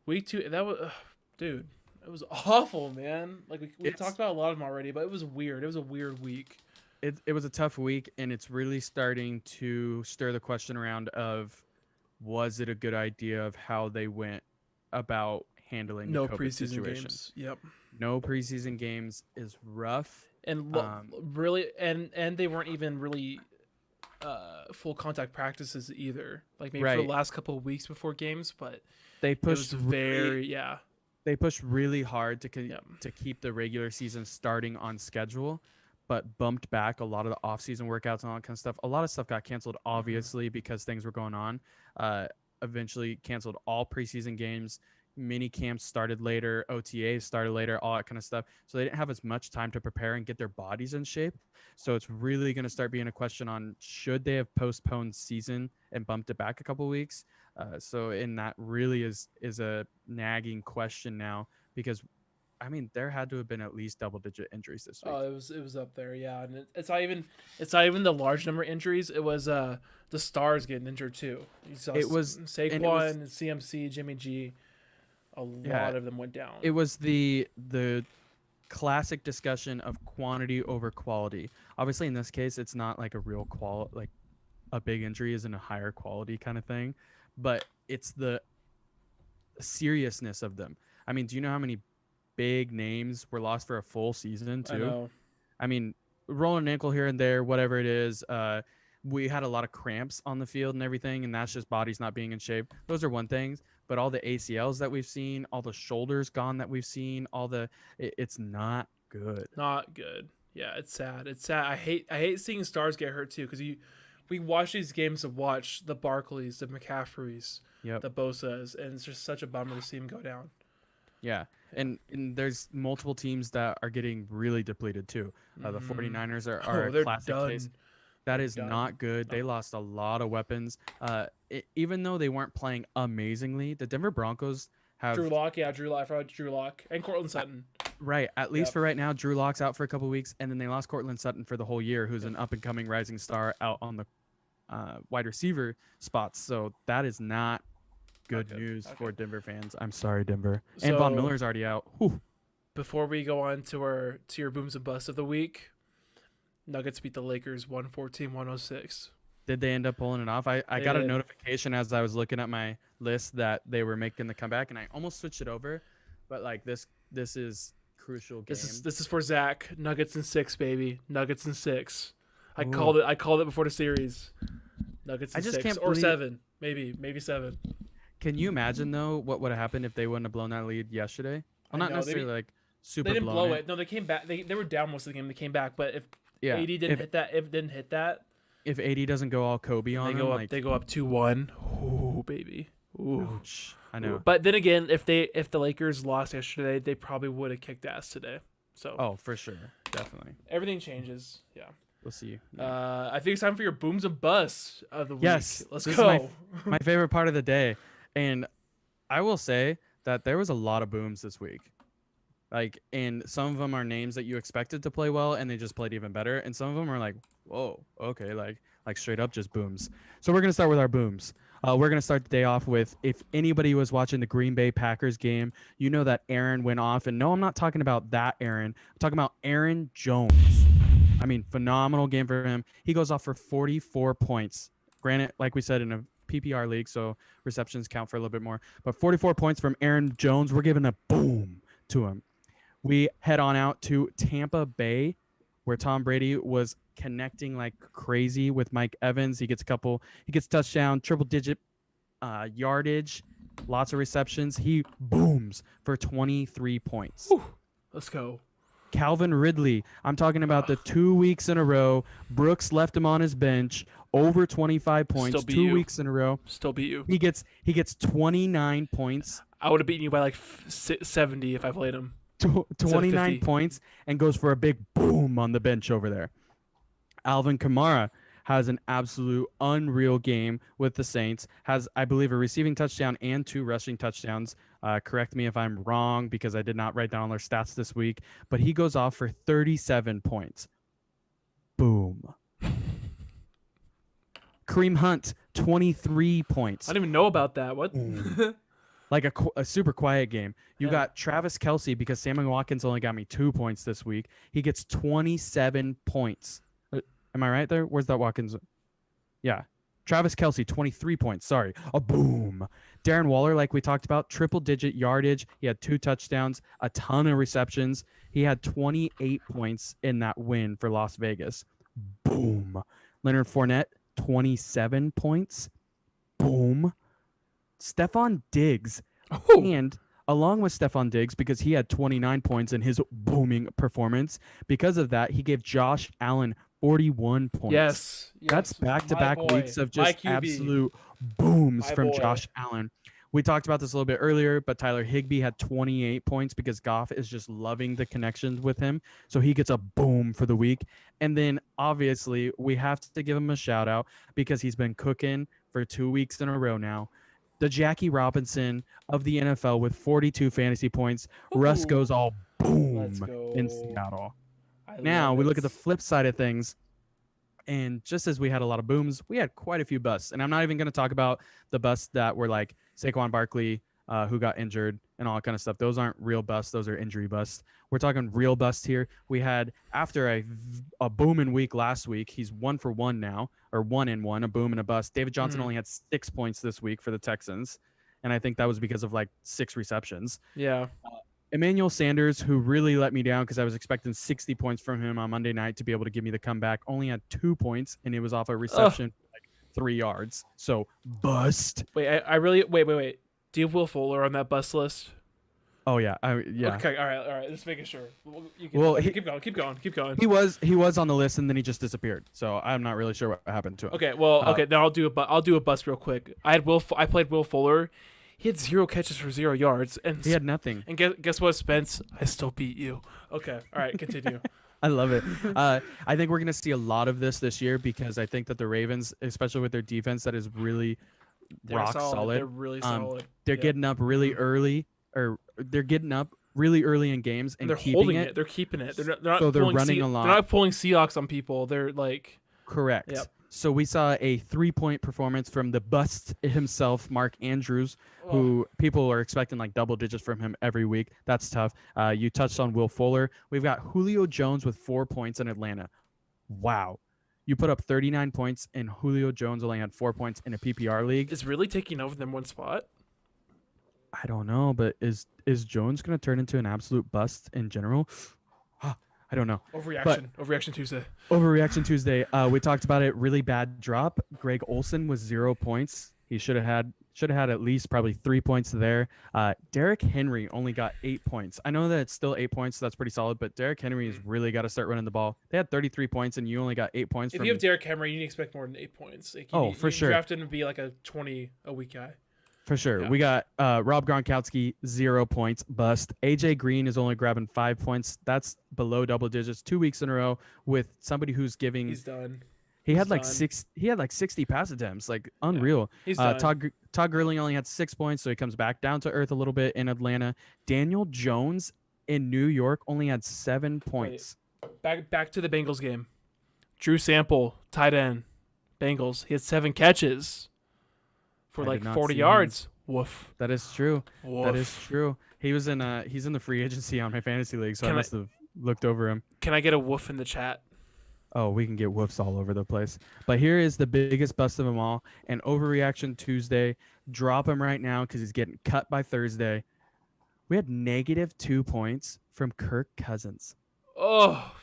Week 2, that was, dude, it was awful, man. Like we talked about a lot of them already, but it was weird. It was a weird week. It was a tough week, and it's really starting to stir the question around of, was it a good idea of how they went about handling No the COVID preseason situation? games. Yep. No preseason games is rough. And really, and they weren't even really full contact practices either. Like maybe for Right. the last couple of weeks before games, but They it was pushed very yeah. they pushed really hard to Yep. to keep the regular season starting on schedule, but bumped back a lot of the off-season workouts and all that kind of stuff. A lot of stuff got canceled, obviously, because things were going on. Eventually canceled all preseason games. Mini camps started later, OTAs started later, all that kind of stuff. So they didn't have as much time to prepare and get their bodies in shape. So it's really going to start being a question on, should they have postponed season and bumped it back a couple weeks? And that really is a nagging question now, because I mean, there had to have been at least double-digit injuries this week. Oh, it was up there, yeah. And it's not even the large number of injuries. It was the stars getting injured too. You saw It was- Saquon, and it was- and CMC, Jimmy G. A Yeah. lot of them went down. It was the classic discussion of quantity over quality. Obviously, in this case, it's not like a real like a big injury isn't a higher quality kind of thing, but it's the seriousness of them. I mean, do you know how many big names were lost for a full season too? I know. I mean, rolling an ankle here and there, whatever it is. We had a lot of cramps on the field and everything, and that's just bodies not being in shape. Those are one things, but all the ACLs that we've seen, all the shoulders gone that we've seen, it's not good. Not good. Yeah, it's sad. It's sad. I hate seeing stars get hurt too, because we watch these games to watch the Barkleys, the McCaffreys, Yep. the Bosa's, and it's just such a bummer to see them go down. Yeah. And there's multiple teams that are getting really depleted too. The Mhm. 49ers are Oh, a they're classic done. case. That is done. not good. They lost a lot of weapons. Even though they weren't playing amazingly, the Denver Broncos have Drew Lock, I forgot Drew Lock, and Cortland Sutton. right. At least Yep. for right now, Drew Lock's out for a couple weeks, and then they lost Cortland Sutton for the whole year, who's an up and coming rising star out on the wide receiver spots. So that is not good good. news Not for good. Denver fans. I'm sorry, Denver. And Von So- Miller's already out. Whew. Before we go on to your booms and busts of the week, Nuggets beat the Lakers 114-106. Did they end up pulling it off? I They got a did. notification as I was looking at my list that they were making the comeback, and I almost switched it over, but like this is crucial game. This is for Zach. Nuggets in 6, baby. Nuggets in 6. I Ooh. called it before the series. Nuggets in I just 6 can't or believe- 7, maybe 7. Can you imagine though what would have happened if they wouldn't have blown that lead yesterday? Well, not know, they necessarily like super They didn't blown blow it. No, they came back. They were down most of the game. They came back, but if Yeah. AD didn't hit that, If AD doesn't go all Kobe they on go them, up. like, They go up 2-1. Ooh, baby. Ooh. ouch. I know. But then again, if the Lakers lost yesterday, they probably would have kicked ass today. So Oh, for sure, definitely. everything changes. Yeah. We'll see. I think it's time for your booms and busts of the week. Yes, Let's this is go. my favorite part of the day, and I will say that there was a lot of booms this week. Like, and some of them are names that you expected to play well, and they just played even better. And some of them are like, whoa, okay, like straight up just booms. So we're gonna start with our booms. We're gonna start the day off with, if anybody was watching the Green Bay Packers game, you know that Aaron went off. And no, I'm not talking about that Aaron. I'm talking about Aaron Jones. I mean, phenomenal game for him. He goes off for 44 points. Granted, like we said, in a PPR league, so receptions count for a little bit more. But 44 points from Aaron Jones. We're giving a boom to him. We head on out to Tampa Bay, where Tom Brady was connecting like crazy with Mike Evans. He gets touchdown, triple digit yardage, lots of receptions. He booms for 23 points. Whew. Let's go. Calvin Ridley. I'm talking about the 2 weeks in a row. Brooks left him on his bench, over 25 points, 2 weeks in a row. Still beat you. He gets 29 points. I would have beaten you by like 70 if I played him. 29 points and goes for a big boom on the bench over there. Alvin Kamara has an absolute unreal game with the Saints. Has, I believe, a receiving touchdown and 2 rushing touchdowns. Correct me if I'm wrong, because I did not write down all their stats this week. But he goes off for 37 points. Boom. Kareem Hunt, 23 points. I didn't even know about that. What? Like a super quiet game. You got Travis Kelce, because Sammy Watkins only got me 2 points this week. He gets 27 points. Am I right there? Where's that Watkins? Yeah. Travis Kelce, 23 points. Sorry. A boom. Darren Waller, like we talked about, triple digit yardage. He had 2 touchdowns, a ton of receptions. He had 28 points in that win for Las Vegas. Boom. Leonard Fournette, 27 points. Boom. Stephon Diggs. Oh. And along with Stephon Diggs, because he had 29 points in his booming performance, because of that, he gave Josh Allen 41 points. Yes. That's back-to-back weeks of just absolute booms from Josh Allen. We talked about this a little bit earlier, but Tyler Higbee had 28 points because Goff is just loving the connections with him. So he gets a boom for the week. And then, obviously, we have to give him a shout-out because he's been cooking for 2 weeks in a row now. The Jackie Robinson of the NFL with 42 fantasy points. Ooh. Russ goes all boom in Seattle. Now we look at the flip side of things, and just as we had a lot of booms, we had quite a few busts. And I'm not even going to talk about the busts that were like Saquon Barkley, who got injured and all that kind of stuff. Those aren't real busts. Those are injury busts. We're talking real busts here. We had, after a booming week last week, he's 1 for 1 now, or 1 in 1, a boom and a bust. David Johnson only had 6 points this week for the Texans, and I think that was because of like 6 receptions. Yeah. Emmanuel Sanders, who really let me down because I was expecting 60 points from him on Monday night to be able to give me the comeback, only had 2 points, and it was off a reception for like 3 yards. So, bust. Wait, I really – wait. Do you have Will Fuller on that bust list? Oh, yeah. Yeah. Okay, all right. Just making sure. Keep going. He was on the list, and then he just disappeared. So, I'm not really sure what happened to him. Okay, okay. Now I'll do a bust real quick. I played Will Fuller. He had 0 catches for 0 yards, and he had nothing. And guess what, Spence? I still beat you. Okay, all right, continue. I love it. I think we're gonna see a lot of this year because I think that the Ravens, especially with their defense, that is really rock solid. They're really solid. They're getting up really early, or they're getting up really early in games, and they're holding it. They're keeping it. They're not. So they're running a lot. They're not pulling Seahawks on people. They're like correct. Yep. So we saw a 3-point performance from the bust himself, Mark Andrews, who people are expecting like double digits from him every week. That's tough. You touched on Will Fuller. We've got Julio Jones with 4 points in Atlanta. Wow. You put up 39 points, and Julio Jones only had 4 points in a PPR league. Is really taking over them one spot? I don't know, but is Jones going to turn into an absolute bust in general? I don't know. Overreaction Tuesday. Overreaction Tuesday. We talked about it. Really bad drop. Greg Olsen was 0 points. He should have had at least probably 3 points there. Derrick Henry only got 8 points. I know that it's still 8 points, so that's pretty solid. But Derrick Henry has really got to start running the ball. They had 33 points, and you only got 8 points. If you have Derrick Henry, you need to expect more than 8 points. Like, for sure. You draft him to be like a 20 a week guy. For sure. Yeah. We got Rob Gronkowski, 0 points, bust. AJ Green is only grabbing 5 points. That's below double digits 2 weeks in a row with somebody who's giving. He's done. He He's had like done. He had like 60 pass attempts, like Yeah. unreal. He's done. Todd Gurley only had 6 points, so he comes back down to earth a little bit in Atlanta. Daniel Jones in New York only had 7 points. Back to the Bengals game. Drew Sample, tight end, Bengals. He had 7 catches for I like did not 40 see yards. Woof. That is true. Woof. That is true. He's in the free agency on my fantasy league, so I must have looked over him. Can I get a woof in the chat? Oh, we can get whoofs all over the place. But here is the biggest bust of them all. An overreaction Tuesday. Drop him right now because he's getting cut by Thursday. We had -2 points from Kirk Cousins. Oh,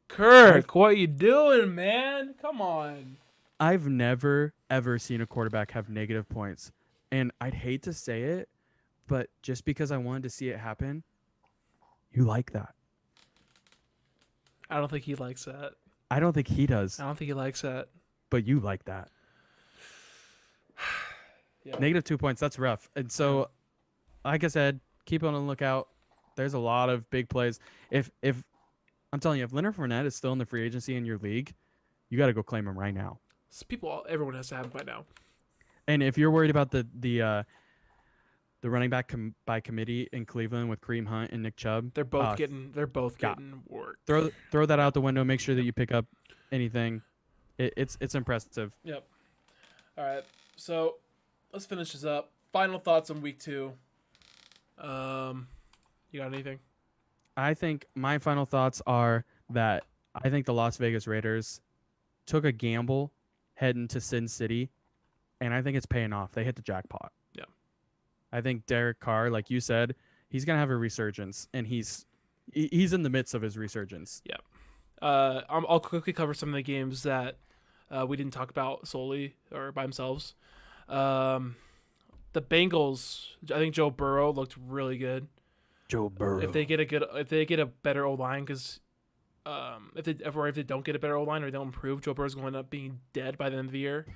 Kirk, what you doing, man? Come on. I've never, ever seen a quarterback have negative points. And I'd hate to say it, but just because I wanted to see it happen, you like that. I don't think he likes that. I don't think he does, I don't think he likes that. but you like that. Yeah. -2 points, that's rough. And so, like I said, keep on the lookout. There's a lot of big plays. If I'm telling you, if Leonard Fournette is still in the free agency in your league, you got to go claim him right now. Everyone has to have him by now. And if you're worried about the running back by committee in Cleveland with Kareem Hunt and Nick Chubb, They're both getting work. throw that out the window. Make sure that you pick up anything. It's impressive. Yep. All right. So let's finish this up. Final thoughts on week 2. You got anything? I think my final thoughts are that I think the Las Vegas Raiders took a gamble heading to Sin City, and I think it's paying off. They hit the jackpot. Yeah. I think Derek Carr, like you said, he's gonna have a resurgence, and he's in the midst of his resurgence. Yeah. I'll quickly cover some of the games that we didn't talk about solely or by themselves. The Bengals, I think Joe Burrow looked really good. Joe Burrow. If they get a better O line, because if they don't get a better O line or they don't improve, Joe Burrow's going to end up being dead by the end of the year.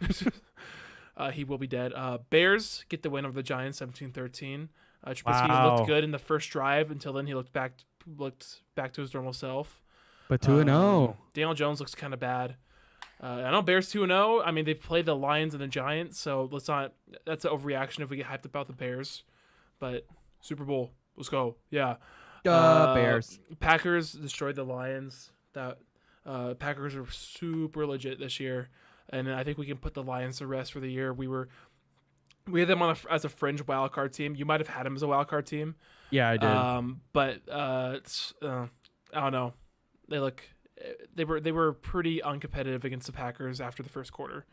He will be dead. Bears get the win over the Giants, 17-13. Trubisky looked good in the first drive until then he looked back to his normal self. But 2-0. Daniel Jones looks kind of bad. I know Bears 2-0. I mean, they played the Lions and the Giants, so let's not. That's an overreaction if we get hyped about the Bears. But Super Bowl, let's go. Yeah. Bears. Packers destroyed the Lions. Packers are super legit this year, and I think we can put the Lions to rest for the year. We had them as a fringe wild card team. You might have had them as a wild card team. Yeah, I did. But I don't know. They were pretty uncompetitive against the Packers after the first quarter.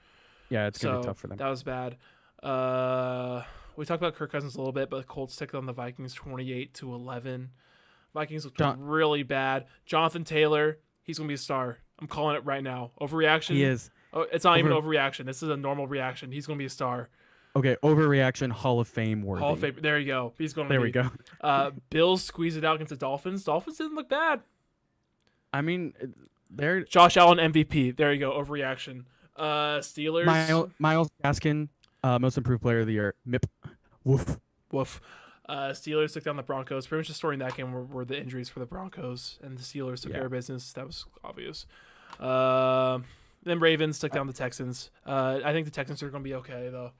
Yeah, it's gonna be tough for them. That was bad. We talked about Kirk Cousins a little bit, but the Colts took on the Vikings 28-11. Vikings looked really bad. Jonathan Taylor, he's gonna be a star. I'm calling it right now. Overreaction. He is. Oh, it's not even overreaction. This is a normal reaction. He's gonna be a star. Okay, overreaction, Hall of Fame worthy. Hall of Fame. There you go. He's going. There we go. Bills squeeze it out against the Dolphins. Dolphins didn't look bad. I mean, they're Josh Allen MVP. There you go. Overreaction. Steelers. Myles Gaskin, most improved player of the year. MIP. Woof. Woof. Steelers took down the Broncos. Pretty much the story in that game were the injuries for the Broncos, and the Steelers took care of business. That was obvious. Then Ravens took down the Texans. I think the Texans are going to be okay, though.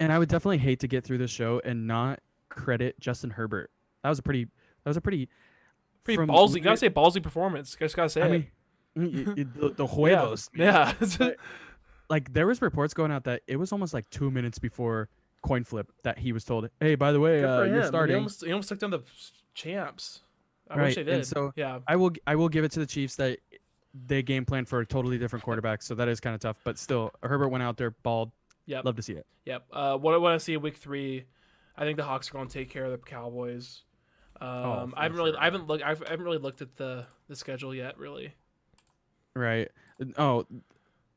And I would definitely hate to get through the show and not credit Justin Herbert. That was a pretty ballsy. You gotta say ballsy performance. You guys gotta say it. Mean, the huevos. Yeah. Like there was reports going out that it was almost like 2 minutes before coin flip that he was told, "Hey, by the way, you're starting." He almost took down the champs. I right. wish they did. And so yeah, I will give it to the Chiefs that they game plan for a totally different quarterback. So that is kind of tough, but still, Herbert went out there, balled. Yep. Love to see it. Yep. What I want to see in week 3, I think the Hawks are going to take care of the Cowboys. I haven't really looked at the schedule yet, really. Right. Oh,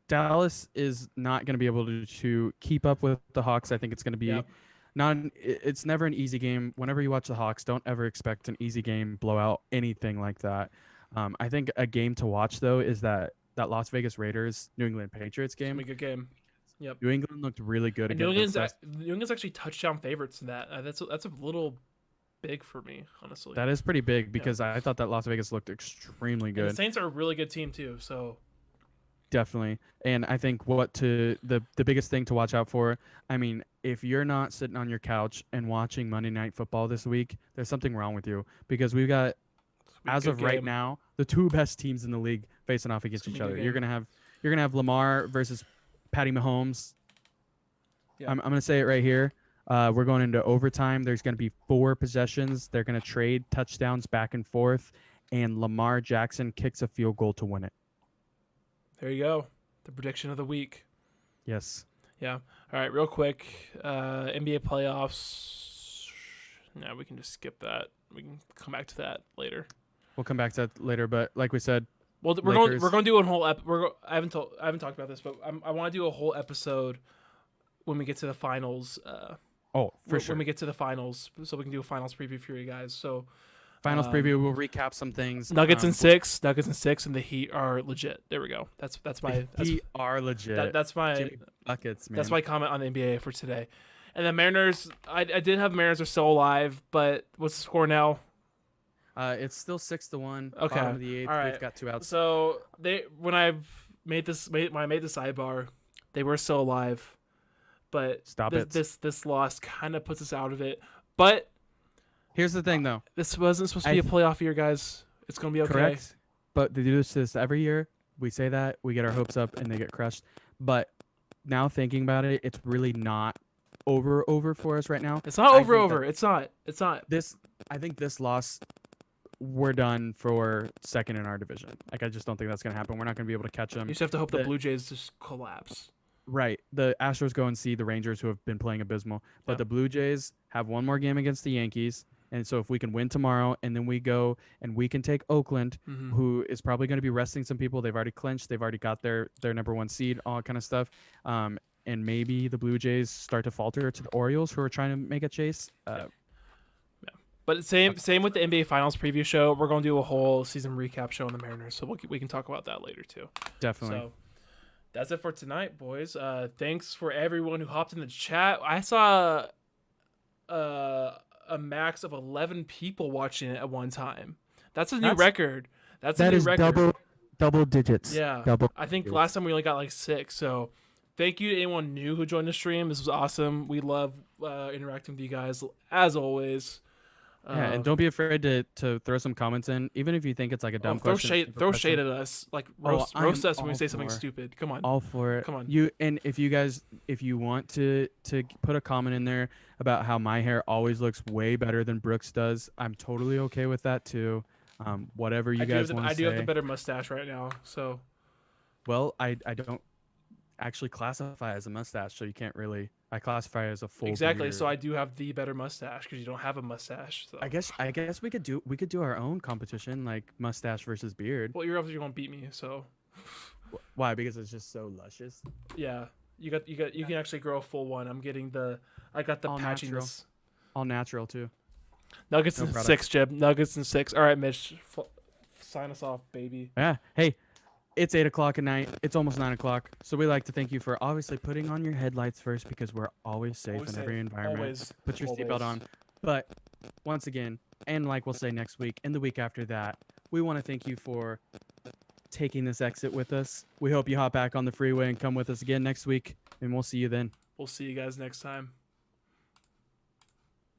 Dallas is not going to be able to keep up with the Hawks. I think it's going to be it's never an easy game. Whenever you watch the Hawks, don't ever expect an easy game, blowout, anything like that. I think a game to watch though is that Las Vegas Raiders New England Patriots game. It's a good game. Yep. New England looked really good And New against England's us. New England's actually touchdown favorites in that. That's a little big for me, honestly. That is pretty big Yeah. because I thought that Las Vegas looked extremely And the good. Saints are a really good team too. So Definitely. And I think the biggest thing to watch out for, I mean, if you're not sitting on your couch and watching Monday Night Football this week, there's something wrong with you because we've got, it's gonna be a as good of right game. now, the two best teams in the league facing off against gonna each be a other. good You're game. gonna have Lamar versus Patty Mahomes. Yeah. I'm gonna say it right here. We're going into overtime. There's gonna be 4 possessions. They're gonna trade touchdowns back and forth, and Lamar Jackson kicks a field goal to win it. There you go. The prediction of the week. Yes. Yeah. All right, real quick. NBA playoffs. No, we can just skip that. We can come back to that later. We'll come back to that later, but like we said, Well, Lakers. we're going to do a whole I haven't talked about this, but I want to do a whole episode when we get to the finals. oh, for sure. When we get to the finals, so we can do a finals preview for you guys. So Finals preview. We'll recap some things. Nuggets in 6, and the Heat are legit. There we go. That's my We are legit. that's my Jimmy buckets, man. that's my comment on the NBA for today. And the Mariners, I did have Mariners are still alive, but what's the score now? It's still 6-1. Okay. Bottom of the 8th. All right. They've got 2 outs. So when I made the sidebar, they were still alive, but Stop it. this loss kind of puts us out of it. But Here's the thing, though. this wasn't supposed to be a playoff year, guys. It's gonna be okay. Correct. But they do this every year. We say that, we get our hopes up, and they get crushed. But now thinking about it, it's really not over for us right now. It's not I over. think that It's not. It's not. I think this loss, we're done for second in our division. Like, I just don't think that's going to happen. We're not going to be able to catch them. You just have to hope the the- Blue Jays just collapse. Right. The Astros go and see the Rangers, who have been playing abysmal. But Yeah. the Blue Jays have one more game against the Yankees. And so if we can win tomorrow and then we go and we can take Oakland, Mhm. who is probably going to be resting some people. They've already clinched. They've already got their number 1 seed, all kind of stuff. And maybe the Blue Jays start to falter to the Orioles, who are trying to make a chase. But same with the NBA Finals preview show. We're gonna do a whole season recap show on the Mariners, so we can talk about that later too. Definitely. So that's it for tonight, boys. Thanks for everyone who hopped in the chat. I saw a max of 11 people watching it at one time. That's a new That's- record. That's a new record. double digits. Yeah. Double. I think digits. last time we only got like 6. So thank you to anyone new who joined the stream. This was awesome. We love interacting with you guys as always. Yeah, and don't be afraid to throw some comments in, even if you think it's like a dumb throw question. shade, stupid throw question. shade at us. Like Oh, I am roast us when we all say something for- stupid. Come on. All for it. Come on. And if you want to put a comment in there about how my hair always looks way better than Brooks does, I'm totally okay with that too. Whatever you guys want to I say. do have the better mustache right now. So Well, I don't actually classify as a mustache, so you can't really. I classify as a full. exactly. beard. So I do have the better mustache because you don't have a mustache. So. I guess we could do our own competition, like mustache versus beard. Well, you're obviously gonna beat me. So Why? Because it's just so luscious. yeah, you can actually grow a full one. I got the All natural. patchiness. All natural too. Nuggets No in product. 6, Jeb. Nuggets in 6. All right, Mitch. Sign us off, baby. Yeah. Hey, it's 8 o'clock at night. It's almost 9 o'clock. So we like to thank you for obviously putting on your headlights first because we're always safe Always in every safe. environment. Always. Put your Always. seatbelt on. But once again, and like we'll say next week and the week after that, we want to thank you for taking this exit with us. We hope you hop back on the freeway and come with us again next week, and we'll see you then. We'll see you guys next time.